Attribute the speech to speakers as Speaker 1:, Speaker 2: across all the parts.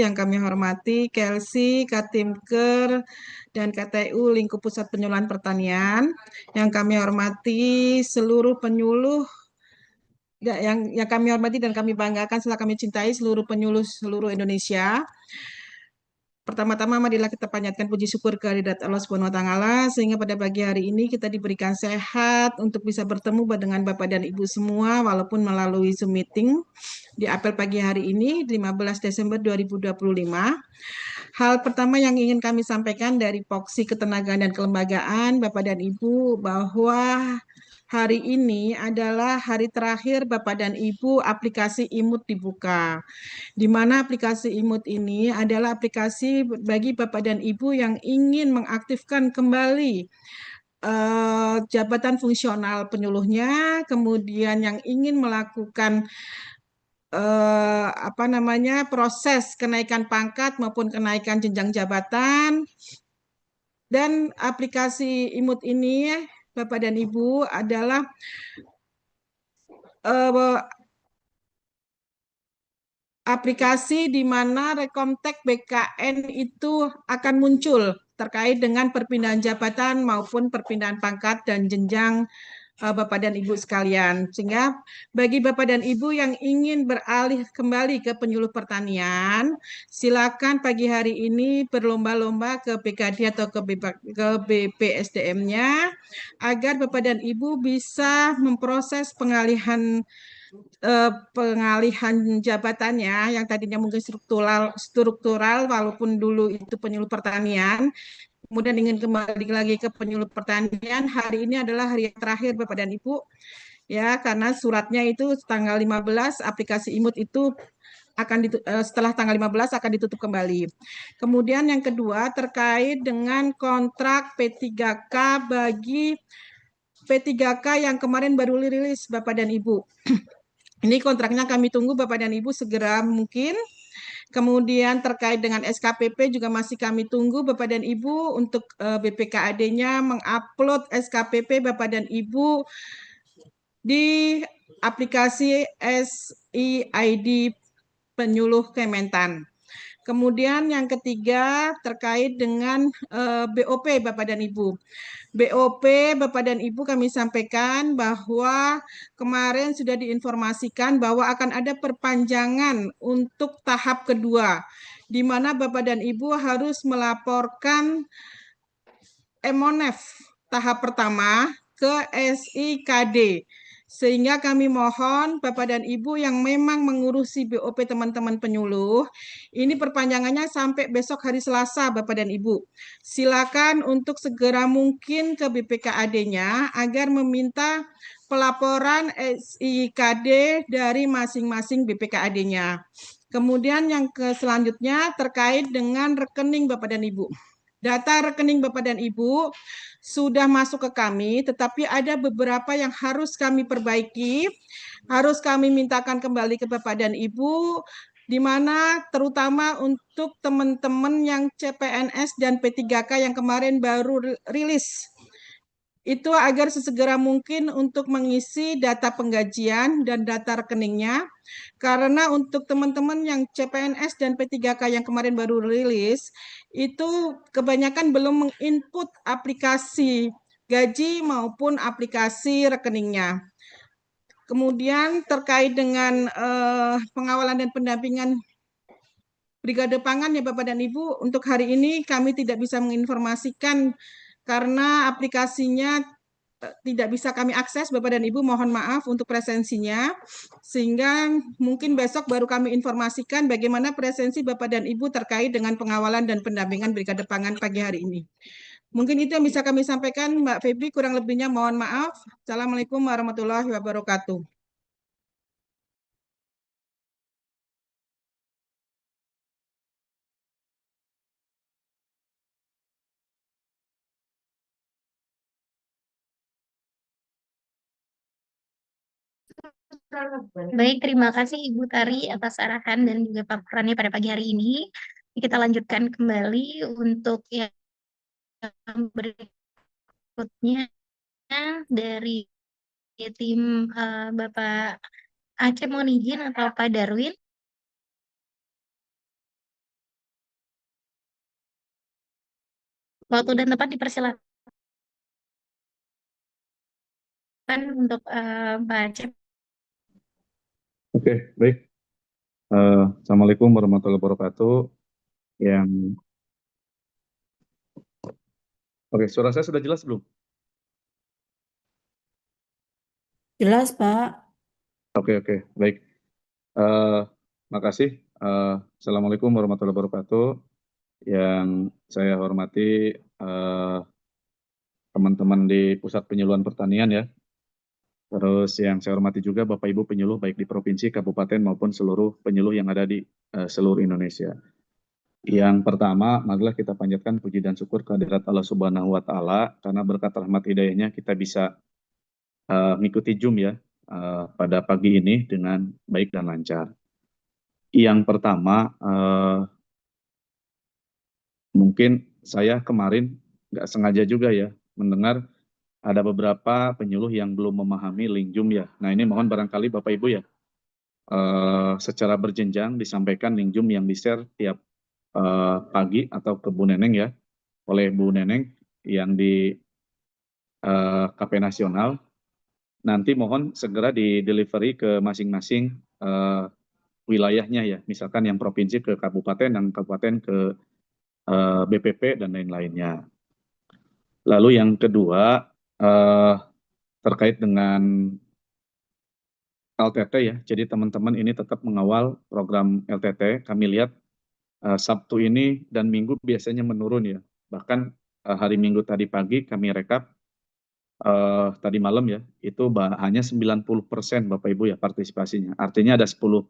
Speaker 1: yang kami hormati Kelsey, Katimker, dan KTU Lingkup Pusat Penyuluhan Pertanian. Yang kami hormati seluruh penyuluh yang kami hormati dan kami banggakan setelah kami cintai seluruh penyuluh seluruh Indonesia. Pertama-tama marilah kita panjatkan puji syukur kehadirat Allah Subhanahu wa taala sehingga pada pagi hari ini kita diberikan sehat untuk bisa bertemu dengan Bapak dan Ibu semua walaupun melalui Zoom meeting di apel pagi hari ini 15 Desember 2025. Hal pertama yang ingin kami sampaikan dari Poksi Ketenagaan dan Kelembagaan Bapak dan Ibu bahwa hari ini adalah hari terakhir Bapak dan Ibu aplikasi IMUT dibuka, di mana aplikasi IMUT ini adalah aplikasi bagi Bapak dan Ibu yang ingin mengaktifkan kembali jabatan fungsional penyuluhnya, kemudian yang ingin melakukan proses kenaikan pangkat maupun kenaikan jenjang jabatan. Dan aplikasi IMUT ini, Bapak dan Ibu, adalah aplikasi di mana Rekomtek BKN itu akan muncul terkait dengan perpindahan jabatan maupun perpindahan pangkat dan jenjang Bapak dan Ibu sekalian. Sehingga bagi Bapak dan Ibu yang ingin beralih kembali ke penyuluh pertanian, silakan pagi hari ini berlomba-lomba ke BKD atau ke BPSDM-nya agar Bapak dan Ibu bisa memproses pengalihan jabatannya yang tadinya mungkin struktural walaupun dulu itu penyuluh pertanian, kemudian ingin kembali lagi ke penyuluh pertanian. Hari ini adalah hari yang terakhir Bapak dan Ibu, ya, karena suratnya itu tanggal 15, aplikasi IMUT itu setelah tanggal 15 akan ditutup kembali. Kemudian yang kedua terkait dengan kontrak P3K bagi P3K yang kemarin baru rilis Bapak dan Ibu. Ini kontraknya kami tunggu Bapak dan Ibu segera mungkin. Kemudian terkait dengan SKPP juga masih kami tunggu Bapak dan Ibu untuk BPKAD-nya mengupload SKPP Bapak dan Ibu di aplikasi SIID penyuluh Kementan. Kemudian yang ketiga terkait dengan BOP Bapak dan Ibu. BOP Bapak dan Ibu kami sampaikan bahwa kemarin sudah diinformasikan bahwa akan ada perpanjangan untuk tahap kedua, di mana Bapak dan Ibu harus melaporkan MONEF tahap pertama ke SIKD. Sehingga kami mohon Bapak dan Ibu yang memang mengurusi BOP teman-teman penyuluh, ini perpanjangannya sampai besok hari Selasa Bapak dan Ibu. Silakan untuk segera mungkin ke BPKAD-nya agar meminta pelaporan SIKD dari masing-masing BPKAD-nya. Kemudian yang selanjutnya terkait dengan rekening Bapak dan Ibu. Data rekening Bapak dan Ibu sudah masuk ke kami, tetapi ada beberapa yang harus kami perbaiki, harus kami mintakan kembali ke Bapak dan Ibu, di mana terutama untuk teman-teman yang CPNS dan P3K yang kemarin baru rilis. Itu agar sesegera mungkin untuk mengisi data penggajian dan data rekeningnya. Karena untuk teman-teman yang CPNS dan P3K yang kemarin baru rilis, itu kebanyakan belum menginput aplikasi gaji maupun aplikasi rekeningnya. Kemudian terkait dengan pengawalan dan pendampingan Brigade Pangan ya Bapak dan Ibu, untuk hari ini kami tidak bisa menginformasikan karena aplikasinya tidak bisa kami akses Bapak dan Ibu, mohon maaf untuk presensinya, sehingga mungkin besok baru kami informasikan bagaimana presensi Bapak dan Ibu terkait dengan pengawalan dan pendampingan Brigade Pangan pagi hari ini. Mungkin itu yang bisa kami sampaikan Mbak Feby, kurang lebihnya mohon maaf. Assalamualaikum warahmatullahi wabarakatuh.
Speaker 2: Baik, terima kasih Ibu Tari atas arahan dan juga paparannya pada pagi hari ini. Kita lanjutkan kembali untuk yang berikutnya dari tim Bapak Aceh, mohon izin atau Pak Darwin. Waktu dan tempat dipersilakan untuk Mbak Acep.
Speaker 3: Oke, baik. Assalamualaikum warahmatullahi wabarakatuh. Yang Oke, suara saya sudah jelas belum?
Speaker 4: Jelas, Pak.
Speaker 3: Oke, baik. Makasih. Assalamualaikum warahmatullahi wabarakatuh. Yang saya hormati teman-teman di Pusat Penyuluhan Pertanian ya. Terus yang saya hormati juga Bapak Ibu penyuluh baik di provinsi, kabupaten maupun seluruh penyuluh yang ada di seluruh Indonesia. Yang pertama, marilah kita panjatkan puji dan syukur kehadirat Allah Subhanahu wa Ta'ala, karena berkat rahmat hidayahnya kita bisa mengikuti Zoom ya pada pagi ini dengan baik dan lancar. Yang pertama, mungkin saya kemarin nggak sengaja juga ya mendengar ada beberapa penyuluh yang belum memahami link Zoom ya. Nah ini mohon barangkali Bapak Ibu ya secara berjenjang disampaikan link Zoom yang di-share tiap pagi atau ke Bu Neneng ya, oleh Bu Neneng yang di KP Nasional. Nanti mohon segera di-delivery ke masing-masing wilayahnya ya, misalkan yang provinsi ke kabupaten dan kabupaten ke BPP dan lain-lainnya. Lalu yang kedua terkait dengan LTT ya, jadi teman-teman ini tetap mengawal program LTT. Kami lihat Sabtu ini dan Minggu biasanya menurun ya, bahkan hari Minggu tadi pagi kami rekap tadi malam ya, itu hanya 90% Bapak Ibu ya partisipasinya. Artinya ada 10%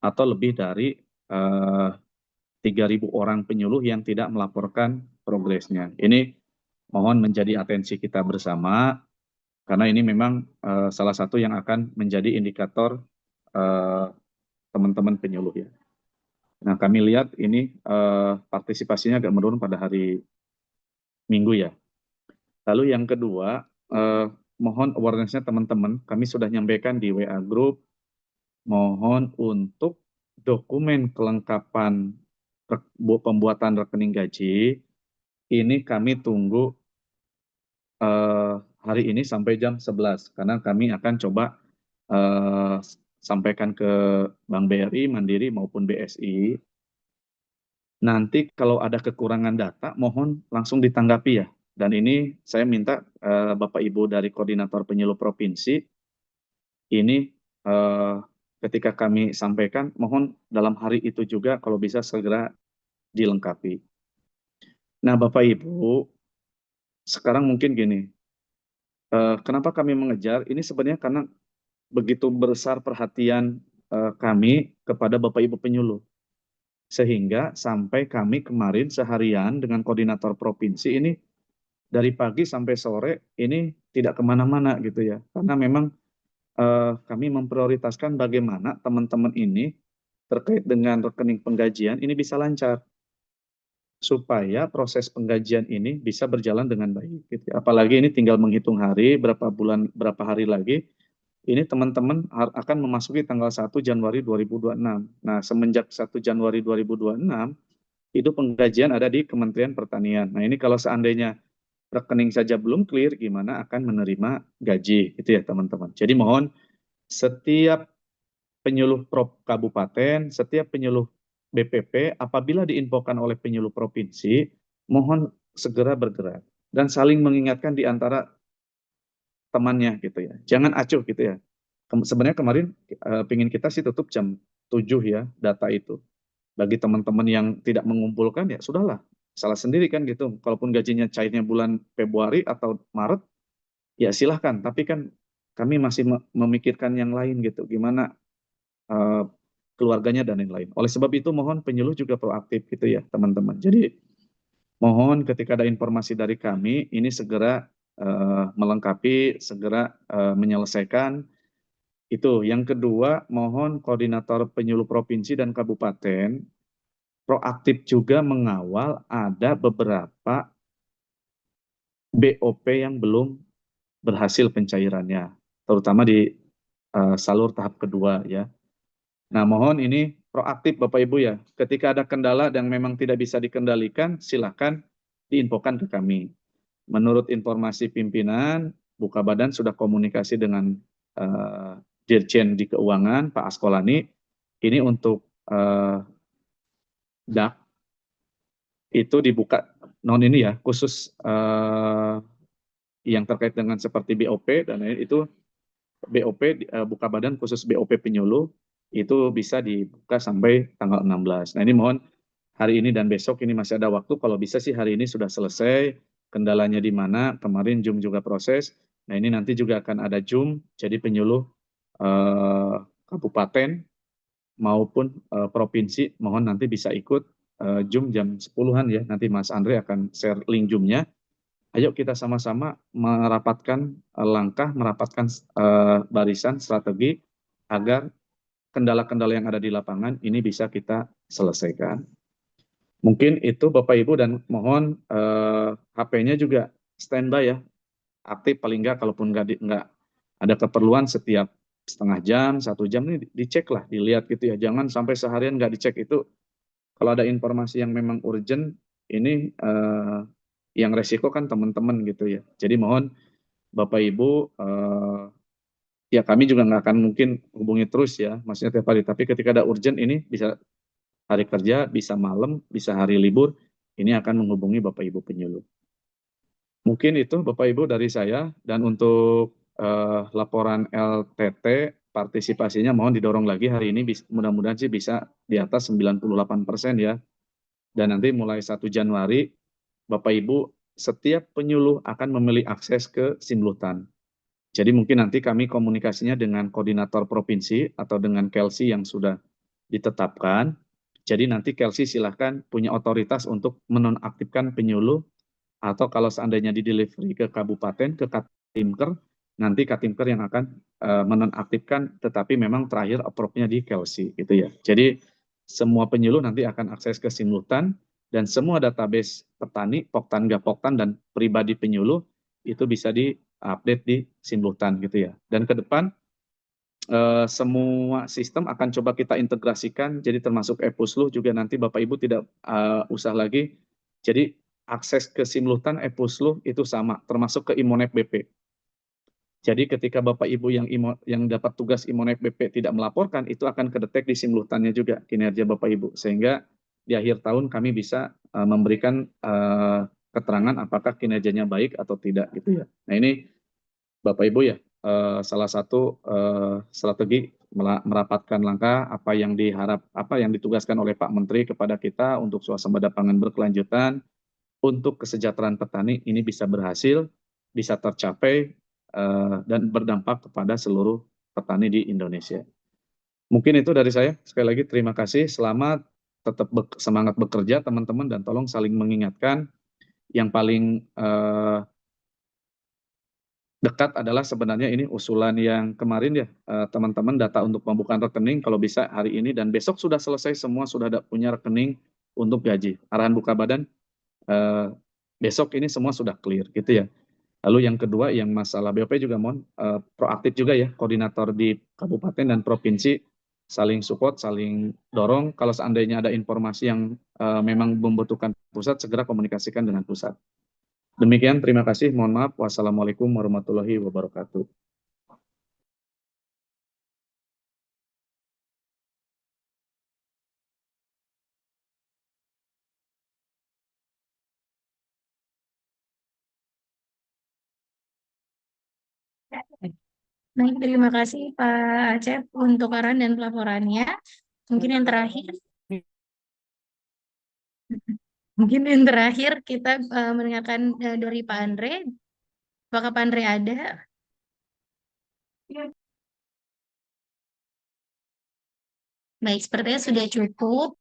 Speaker 3: atau lebih dari 3.000 orang penyuluh yang tidak melaporkan progresnya. Ini mohon menjadi atensi kita bersama, karena ini memang salah satu yang akan menjadi indikator teman-teman penyuluh ya. Nah kami lihat ini partisipasinya agak menurun pada hari Minggu ya. Lalu yang kedua, mohon awareness-nya teman-teman, kami sudah nyampaikan di WA Group, mohon untuk dokumen kelengkapan pembuatan rekening gaji, ini kami tunggu hari ini sampai jam 11, karena kami akan coba sampaikan ke Bank BRI, Mandiri maupun BSI. Nanti kalau ada kekurangan data, mohon langsung ditanggapi ya. Dan ini saya minta Bapak Ibu dari Koordinator Penyuluh Provinsi, ini ketika kami sampaikan, mohon dalam hari itu juga kalau bisa segera dilengkapi. Nah Bapak Ibu, sekarang mungkin gini, kenapa kami mengejar? Ini sebenarnya karena begitu besar perhatian kami kepada Bapak Ibu penyuluh. Sehingga sampai kami kemarin seharian dengan koordinator provinsi ini dari pagi sampai sore ini tidak kemana-mana gitu ya. Karena memang kami memprioritaskan bagaimana teman-teman ini terkait dengan rekening penggajian ini bisa lancar. Supaya proses penggajian ini bisa berjalan dengan baik. Gitu ya. Apalagi ini tinggal menghitung hari, berapa bulan, berapa hari lagi. Ini teman-teman akan memasuki tanggal 1 Januari 2026. Nah, semenjak 1 Januari 2026, itu penggajian ada di Kementerian Pertanian. Nah, ini kalau seandainya rekening saja belum clear, gimana akan menerima gaji, gitu ya teman-teman. Jadi mohon setiap penyuluh kabupaten, setiap penyuluh BPP, apabila diinfokan oleh penyuluh provinsi, mohon segera bergerak. Dan saling mengingatkan di antara temannya gitu ya. Jangan acuh gitu ya. Sebenarnya kemarin pingin kita sih tutup jam 7 ya data itu. Bagi teman-teman yang tidak mengumpulkan ya sudahlah. Salah sendiri kan gitu. Kalaupun gajinya cairnya bulan Februari atau Maret, ya silahkan. Tapi kan kami masih memikirkan yang lain gitu. Gimana keluarganya dan lain-lain. Oleh sebab itu mohon penyuluh juga proaktif gitu ya teman-teman. Jadi mohon ketika ada informasi dari kami ini segera melengkapi, segera menyelesaikan. Itu. Yang kedua, mohon koordinator penyuluh provinsi dan kabupaten proaktif juga mengawal ada beberapa BOP yang belum berhasil pencairannya, terutama di salur tahap kedua ya. Nah, mohon ini proaktif Bapak Ibu ya. Ketika ada kendala dan memang tidak bisa dikendalikan, silakan diinfokan ke kami. Menurut informasi pimpinan, Buka Badan sudah komunikasi dengan Dirjen di Keuangan, Pak Askolani. Ini untuk DAK itu dibuka non ini ya, khusus yang terkait dengan seperti BOP dan lain itu BOP Buka Badan khusus BOP penyuluh itu bisa dibuka sampai tanggal 16. Nah, ini mohon hari ini dan besok ini masih ada waktu, kalau bisa sih hari ini sudah selesai. Kendalanya di mana? Kemarin Zoom juga proses. Nah, ini nanti juga akan ada Zoom, jadi penyuluh kabupaten maupun provinsi mohon nanti bisa ikut Zoom jam 10-an ya. Nanti Mas Andre akan share link Zoom-nya. Ayo kita sama-sama merapatkan langkah, merapatkan barisan strategi agar kendala-kendala yang ada di lapangan ini bisa kita selesaikan. Mungkin itu Bapak Ibu, dan mohon HP-nya juga standby ya, aktif paling nggak, kalaupun nggak ada keperluan setiap setengah jam, 1 jam ini dicek lah, dilihat gitu ya. Jangan sampai seharian nggak dicek itu. Kalau ada informasi yang memang urgent, ini yang resiko kan teman-teman gitu ya. Jadi mohon Bapak Ibu, ya kami juga nggak akan mungkin hubungi terus ya, maksudnya tiap hari. Tapi ketika ada urgent ini bisa hari kerja, bisa malam, bisa hari libur, ini akan menghubungi Bapak Ibu penyuluh. Mungkin itu Bapak Ibu dari saya, dan untuk laporan LTT partisipasinya mohon didorong lagi hari ini, mudah-mudahan sih bisa di atas 98% ya. Dan nanti mulai 1 Januari Bapak Ibu setiap penyuluh akan memilih akses ke Simlutan. Jadi mungkin nanti kami komunikasinya dengan koordinator provinsi atau dengan Kelsi yang sudah ditetapkan. Jadi nanti Kelsi silahkan punya otoritas untuk menonaktifkan penyuluh, atau kalau seandainya di delivery ke kabupaten, ke Katimker, nanti Katimker yang akan menonaktifkan, tetapi memang terakhir approve-nya di Kelsi gitu ya. Jadi semua penyuluh nanti akan akses ke Simlutan, dan semua database petani, Poktan, Gapoktan, dan pribadi penyuluh itu bisa di-update di Simlutan gitu ya. Dan ke depan semua sistem akan coba kita integrasikan, jadi termasuk e-Pusluh juga nanti Bapak Ibu tidak usah lagi. Jadi akses ke Simlutan e-Pusluh itu sama, termasuk ke Imonep BP. Jadi ketika Bapak Ibu yang dapat tugas Imonep BP tidak melaporkan, itu akan kedetek di Simlutannya juga kinerja Bapak Ibu, sehingga di akhir tahun kami bisa memberikan keterangan apakah kinerjanya baik atau tidak gitu ya. Nah, ini Bapak Ibu ya, salah satu strategi merapatkan langkah apa yang ditugaskan oleh Pak Menteri kepada kita untuk swasembada pangan berkelanjutan, untuk kesejahteraan petani ini bisa berhasil, bisa tercapai, dan berdampak kepada seluruh petani di Indonesia. Mungkin itu dari saya. Sekali lagi terima kasih, selamat, tetap semangat bekerja teman-teman, dan tolong saling mengingatkan. Yang paling dekat adalah sebenarnya ini usulan yang kemarin ya, teman-teman, data untuk pembukaan rekening kalau bisa hari ini dan besok sudah selesai semua, sudah ada punya rekening untuk gaji. Arahan Buka Badan besok ini semua sudah clear gitu ya. Lalu yang kedua, yang masalah BOP juga mohon proaktif juga ya, koordinator di kabupaten dan provinsi saling support, saling dorong. Kalau seandainya ada informasi yang memang membutuhkan pusat, segera komunikasikan dengan pusat. Demikian, terima kasih. Mohon maaf. Wassalamualaikum warahmatullahi wabarakatuh.
Speaker 2: Baik, terima kasih Pak Acep untuk arahan dan pelaporannya. Mungkin yang terakhir, kita mendengarkan dari Pak Andre. Apakah Pak Andre ada? Baik, sepertinya sudah cukup.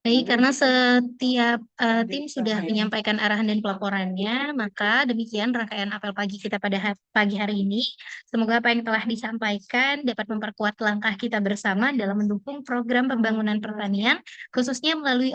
Speaker 2: Baik, karena setiap tim sudah menyampaikan arahan dan pelaporannya, maka demikian rangkaian apel pagi kita pada pagi hari ini. Semoga apa yang telah disampaikan dapat memperkuat langkah kita bersama dalam mendukung program pembangunan pertanian, khususnya melalui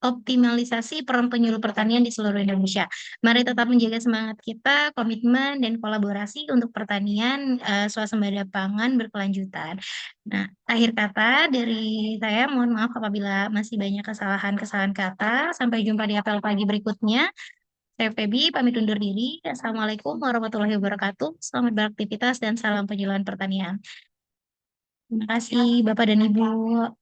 Speaker 2: optimalisasi peran penyuluh pertanian di seluruh Indonesia. Mari tetap menjaga semangat kita, komitmen, dan kolaborasi untuk pertanian swasembada pangan berkelanjutan. Nah, akhir kata dari saya, mohon maaf apabila masih banyak kesalahan-kesalahan kata. Sampai jumpa di apel pagi berikutnya. Saya Feby, pamit undur diri. Assalamualaikum warahmatullahi wabarakatuh. Selamat beraktivitas dan salam penjualan pertanian. Terima kasih, Bapak dan Ibu.